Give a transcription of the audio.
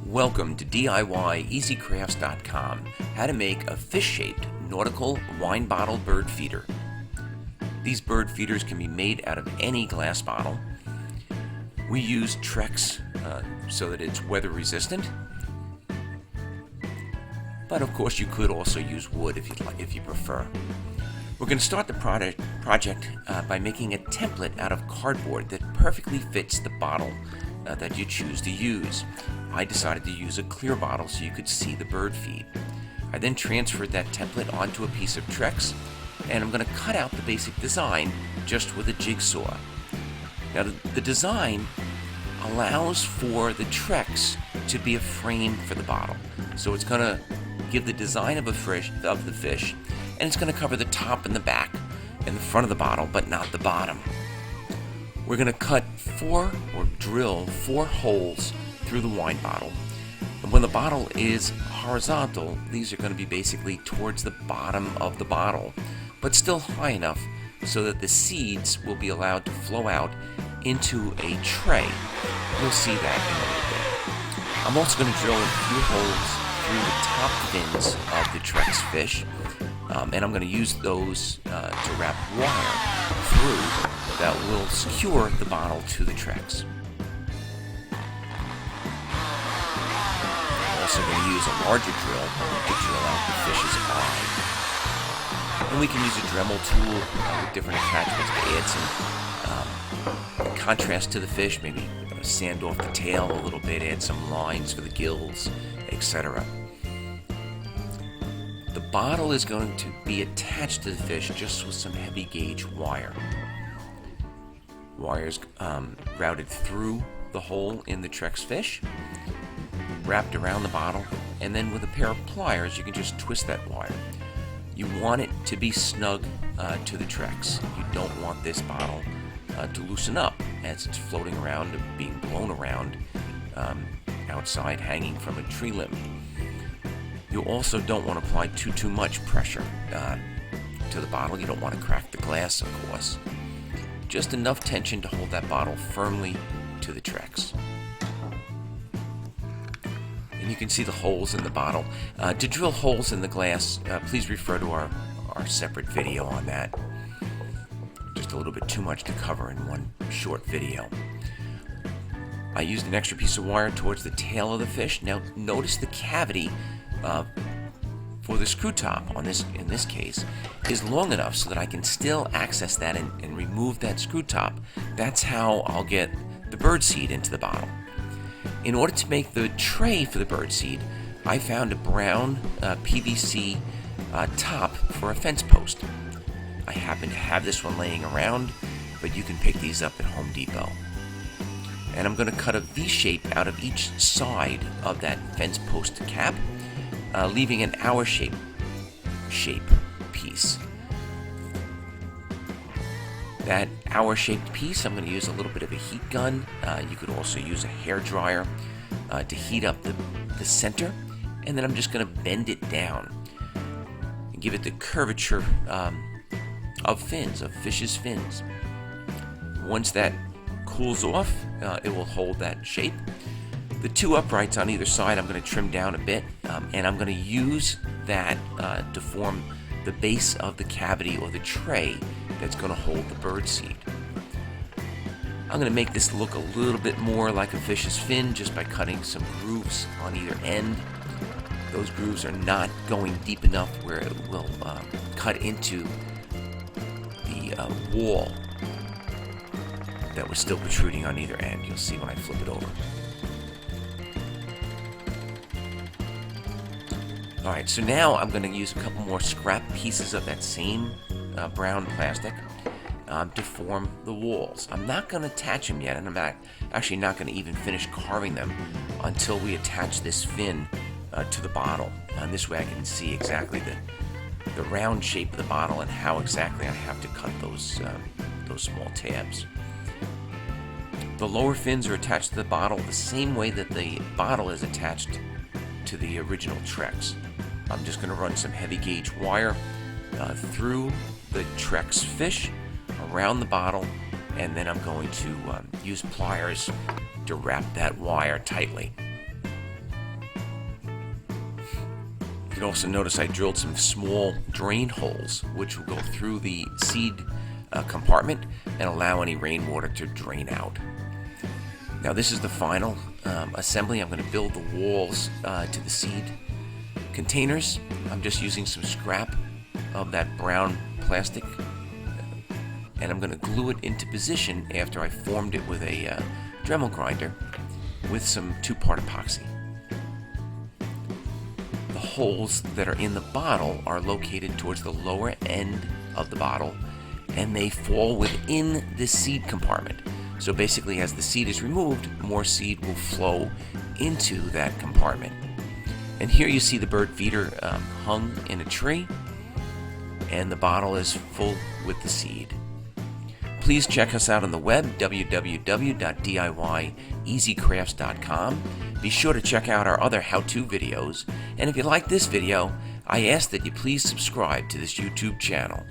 Welcome to DIYEasyCrafts.com, how to make a fish-shaped nautical wine bottle bird feeder. These bird feeders can be made out of any glass bottle. We use Trex so that it's weather resistant, but of course you could also use wood if you prefer. We're going to start the project by making a template out of cardboard that perfectly fits the bottle that you choose to use. I decided to use a clear bottle so you could see the bird feed. I then transferred that template onto a piece of Trex, and I'm going to cut out the basic design just with a jigsaw. Now the design allows for the Trex to be a frame for the bottle, so it's going to give the design of the fish, and it's going to cover the top and the back and the front of the bottle, but not the bottom. We're going to drill four holes through the wine bottle. And when the bottle is horizontal, these are going to be basically towards the bottom of the bottle, but still high enough so that the seeds will be allowed to flow out into a tray. You'll see that in a little bit. I'm also going to drill a few holes through the top fins of the Trex fish, and I'm going to use those to wrap wire through that will secure the bottle to the Trex. I'm also going to use a larger drill to drill out the fish's eye. And we can use a Dremel tool with different attachments to add some contrast to the fish, maybe sand off the tail a little bit, add some lines for the gills, etc. The bottle is going to be attached to the fish just with some heavy gauge wire. Wires routed through the hole in the Trex fish, wrapped around the bottle, and then with a pair of pliers you can just twist that wire. You want it to be snug to the Trex. You don't want this bottle to loosen up as it's floating around, being blown around outside, hanging from a tree limb. You also don't want to apply too much pressure to the bottle. You don't want to crack the glass, of course. Just enough tension to hold that bottle firmly to the Trex. And you can see the holes in the bottle. To drill holes in the glass, please refer to our separate video on that. Just a little bit too much to cover in one short video. I used an extra piece of wire towards the tail of the fish. Now notice the cavity for the screw top in this case is long enough so that I can still access that and remove that screw top. That's how I'll get the birdseed into the bottle. In order to make the tray for the birdseed, I found a brown PVC top for a fence post. I happen to have this one laying around, but you can pick these up at Home Depot. And I'm going to cut a V shape out of each side of that fence post cap, leaving an hour shape piece. That hour-shaped piece, I'm going to use a little bit of a heat gun. You could also use a hair dryer to heat up the center, and then I'm just going to bend it down and give it the curvature of fish's fins. Once that cools off, it will hold that shape. The two uprights on either side I'm going to trim down a bit, and I'm going to use that to form the base of the cavity or the tray that's going to hold the birdseed. I'm going to make this look a little bit more like a fish's fin just by cutting some grooves on either end. Those grooves are not going deep enough where it will cut into the wall that was still protruding on either end. You'll see when I flip it over. Alright, so now I'm going to use a couple more scrap pieces of that same brown plastic to form the walls. I'm not going to attach them yet, and I'm actually not going to even finish carving them until we attach this fin to the bottle. And this way I can see exactly the round shape of the bottle and how exactly I have to cut those small tabs. The lower fins are attached to the bottle the same way that the bottle is attached to the original Trex. I'm just going to run some heavy gauge wire through the Trex fish, around the bottle, and then I'm going to use pliers to wrap that wire tightly. can also notice I drilled some small drain holes which will go through the seed compartment and allow any rainwater to drain out. Now this is the final assembly. I'm going to build the walls to the seed containers. I'm just using some scrap of that brown plastic, and I'm going to glue it into position after I formed it with a Dremel grinder with some 2-part epoxy. The holes that are in the bottle are located towards the lower end of the bottle, and they fall within the seed compartment. So basically, as the seed is removed, more seed will flow into that compartment. And here you see the bird feeder hung in a tree, and the bottle is full with the seed. Please check us out on the web, www.diyeasycrafts.com. Be sure to check out our other how-to videos. And if you like this video, I ask that you please subscribe to this YouTube channel.